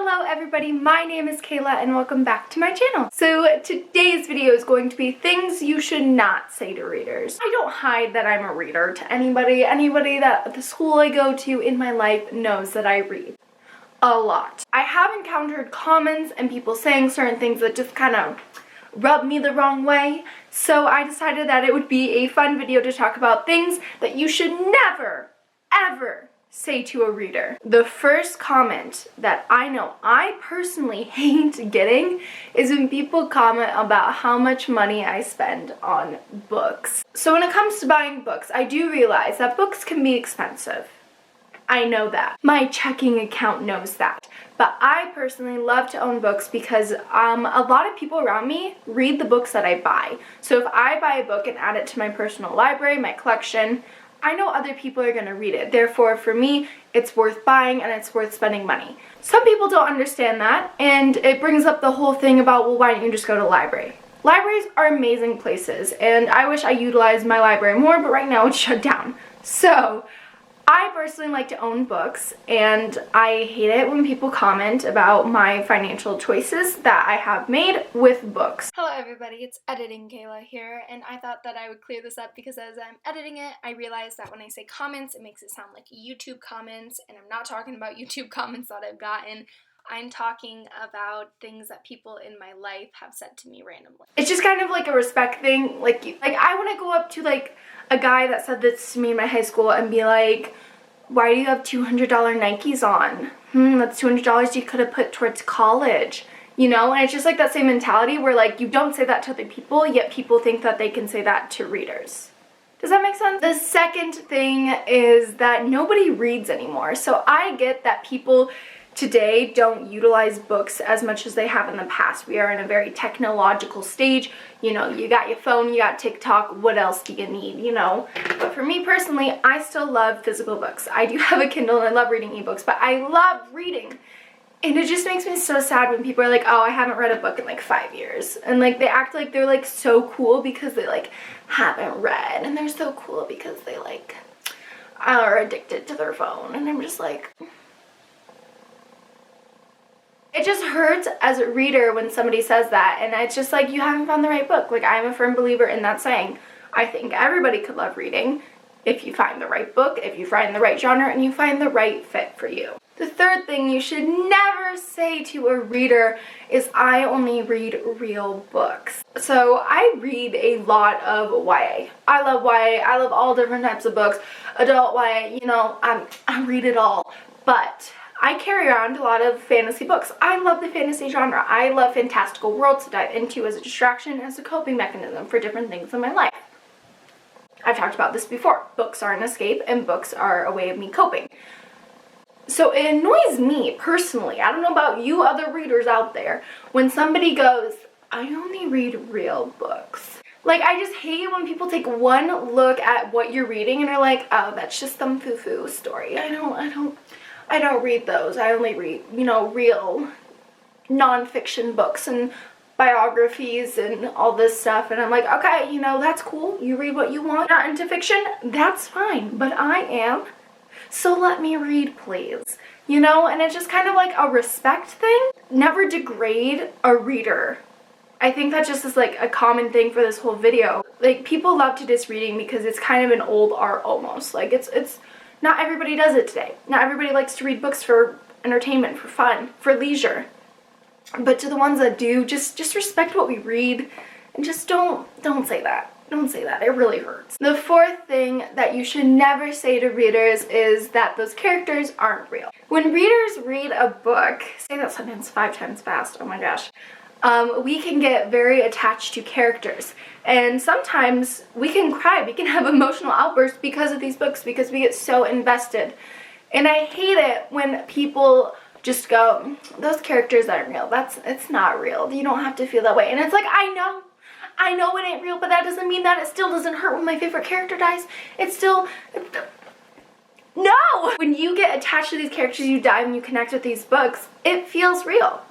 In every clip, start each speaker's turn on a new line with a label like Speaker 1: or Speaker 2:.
Speaker 1: Hello everybody, my name is Kayla and welcome back to my channel. So today's video is going to be things you should not say to readers. I don't hide that I'm a reader to anybody. Anybody that the school I go to in my life knows that I read a lot. I have encountered comments and people saying certain things that just kind of rub me the wrong way. So I decided that it would be a fun video to talk about things that you should never, ever say to a reader. The first comment that I know I personally hate getting is when people comment about how much money I spend on books. So when it comes to buying books, I do realize that books can be expensive. I know that. My checking account knows that. But I personally love to own books because a lot of people around me read the books that I buy. So if I buy a book and add it to my personal library, my collection, I know other people are going to read it. Therefore, for me, it's worth buying and it's worth spending money. Some people don't understand that, and it brings up the whole thing about, well, why don't you just go to the library? Libraries are amazing places, and I wish I utilized my library more, but right now it's shut down. So I personally like to own books, and I hate it when people comment about my financial choices that I have made with books. Hello everybody, it's Editing Kayla here, and I thought that I would clear this up because as I'm editing it, I realized that when I say comments, it makes it sound like YouTube comments, and I'm not talking about YouTube comments that I've gotten. I'm talking about things that people in my life have said to me randomly. It's just kind of like a respect thing. Like I want to go up to like a guy that said this to me in my high school and be like, why do you have $200 Nikes on? That's $200 you could have put towards college. You know, and it's just like that same mentality where like you don't say that to other people, yet people think that they can say that to readers. Does that make sense? The second thing is that nobody reads anymore. So I get that people today don't utilize books as much as they have in the past. We are in a very technological stage. You know, you got your phone, you got TikTok, what else do you need, you know? But for me personally, I still love physical books. I do have a Kindle and I love reading ebooks, but I love reading. And it just makes me so sad when people are like, oh, I haven't read a book in like 5 years. And like they act like they're like so cool because they like haven't read. And they're so cool because they like are addicted to their phone. And I'm just like, it just hurts as a reader when somebody says that, and it's just like, you haven't found the right book. Like, I'm a firm believer in that saying. I think everybody could love reading if you find the right book, if you find the right genre, and you find the right fit for you. The third thing you should never say to a reader is, I only read real books. So I read a lot of YA. I love YA. I love all different types of books. Adult YA, you know, I read it all. But I carry around a lot of fantasy books. I love the fantasy genre. I love fantastical worlds to dive into as a distraction, as a coping mechanism for different things in my life. I've talked about this before. Books are an escape and books are a way of me coping. So it annoys me personally, I don't know about you other readers out there, when somebody goes, I only read real books. Like, I just hate when people take one look at what you're reading and are like, oh, that's just some foo-foo story. I don't read those. I only read, you know, real nonfiction books and biographies and all this stuff. And I'm like, okay, you know, that's cool. You read what you want. Not into fiction, that's fine. But I am. So let me read, please. You know, and it's just kind of like a respect thing. Never degrade a reader. I think that just is like a common thing for this whole video. Like, people love to diss reading because it's kind of an old art almost. Like, it's not everybody does it today. Not everybody likes to read books for entertainment, for fun, for leisure. But to the ones that do, just respect what we read and just don't say that. Don't say that. It really hurts. The fourth thing that you should never say to readers is that those characters aren't real. When readers read a book, say that sentence 5 times fast, oh my gosh, we can get very attached to characters. And sometimes we can cry, we can have emotional outbursts because of these books, because we get so invested. And I hate it when people just go, those characters aren't real. It's not real. You don't have to feel that way. And it's like, I know it ain't real, but that doesn't mean that it still doesn't hurt when my favorite character dies. It's still, no! When you get attached to these characters, you dive and you connect with these books, it feels real.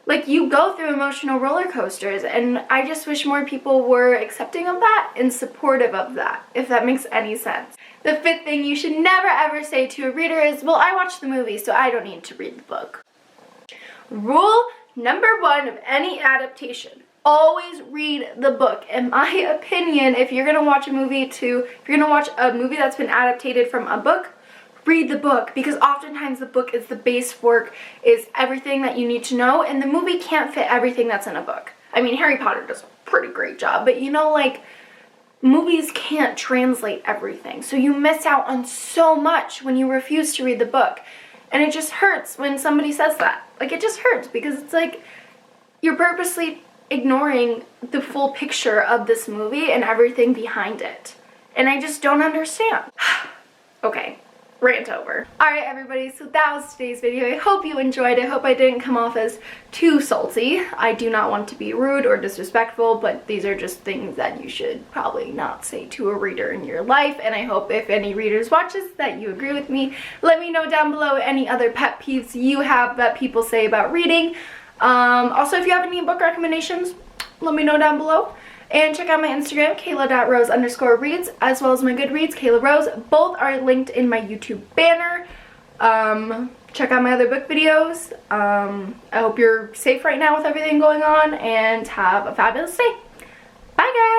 Speaker 1: Like, you go through emotional roller coasters, and I just wish more people were accepting of that and supportive of that, if that makes any sense. The fifth thing you should never ever say to a reader is, well, I watched the movie, so I don't need to read the book. Rule number 1 of any adaptation: always read the book. In my opinion, if you're gonna watch a movie that's been adapted from a book, read the book, because oftentimes the book is the base work, is everything that you need to know, and the movie can't fit everything that's in a book. I mean, Harry Potter does a pretty great job, but you know, like, movies can't translate everything, so you miss out on so much when you refuse to read the book. And it just hurts when somebody says that. Like, it just hurts, because it's like you're purposely ignoring the full picture of this movie and everything behind it. And I just don't understand. Okay, rant over. Alright everybody, so that was today's video. I hope you enjoyed. I hope I didn't come off as too salty. I do not want to be rude or disrespectful, but these are just things that you should probably not say to a reader in your life. And I hope if any readers watch this that you agree with me. Let me know down below any other pet peeves you have that people say about reading. Also, if you have any book recommendations, let me know down below. And check out my Instagram, kayla.rose_reads, as well as my Goodreads, Kayla Rose. Both are linked in my YouTube banner. Check out my other book videos. I hope you're safe right now with everything going on, and have a fabulous day. Bye, guys!